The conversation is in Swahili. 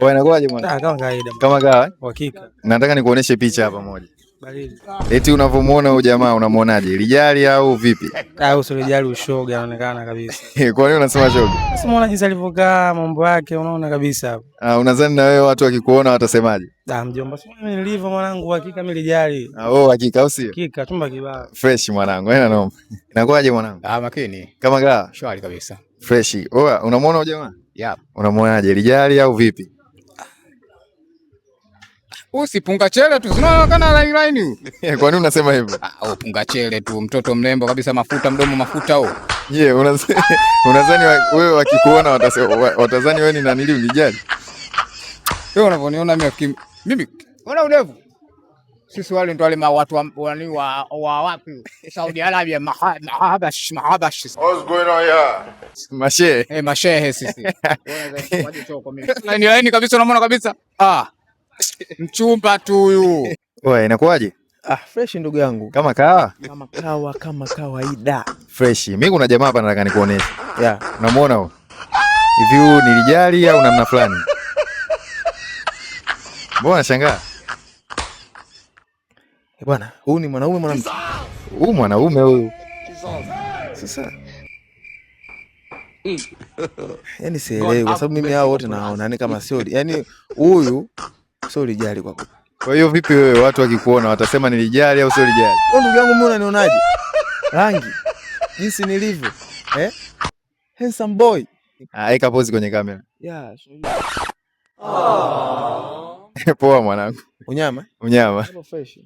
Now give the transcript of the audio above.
Wewe inakuwaje mwana? Kama kawaida. Kama kawa? Hakika. Nataka nikuoneshe picha hapa moja. Baridi. Eti unavomuona huyu jamaa unamuonaje? Lijali au vipi? Usilijali ushoga anaonekana kabisa. Kwa nini unasema shoga? Sasa muona jinsi alivyokaa mambo yake unaona kabisa hapo. Unadhani na wewe watu wakikuona watasemaje? Mjomba, sio mimi nilivyo mwanangu, hakika mimi lijali. Hakika au sio? Hakika chumba kibao. Fresh mwanangu, haina noma. Inakuwaje mwanangu? Makini. Kama kawa? Shwari kabisa. Fresh. Oa, unamuona huyu jamaa? Yep. Unamuonaje? Lijali au vipi? Usipunga chele tu. Unaonekana line line. Kwa nini unasema hivyo? Punga chele tu, mtoto mrembo kabisa, mafuta mdomo mafuta huo. Unadhani wewe wakikuona watazani wewe ni nani ili unijali? Wewe unavoniona mimi ona udevu. Sisi wale ndo wale watu wa wapi? Saudi Arabia, mahabash. What's going on here? Mashehe. Mashehe sisi. Waje choko mimi. Line kabisa unamwona kabisa. Mchumba tu huyu. Wewe inakuwaje? Fresh ndugu yangu. Kama kawa? Kama kawaida. Fresh. Mimi kuna jamaa hapa nataka nikuoneshe. Unamuona huyo? Hivi huyu nilijali au namna fulani? Mbona unashangaa? Bwana, huyu ni mwanaume mwanamke? Huyu mwanaume huyu. Sasa. Yaani sielewi kwa sababu mimi hao wote naona kama sio. Yaani huyu sio lijali kwa kweli. Kwa hiyo vipi wewe watu wakikuona watasema nilijali au sio lijali? Ndugu yangu mimi unanionaje? Rangi. Jinsi nilivyo. Handsome boy. Eka pose kwenye kamera. Sure. Poa mwanangu. Unyama? Unyama. Fresh.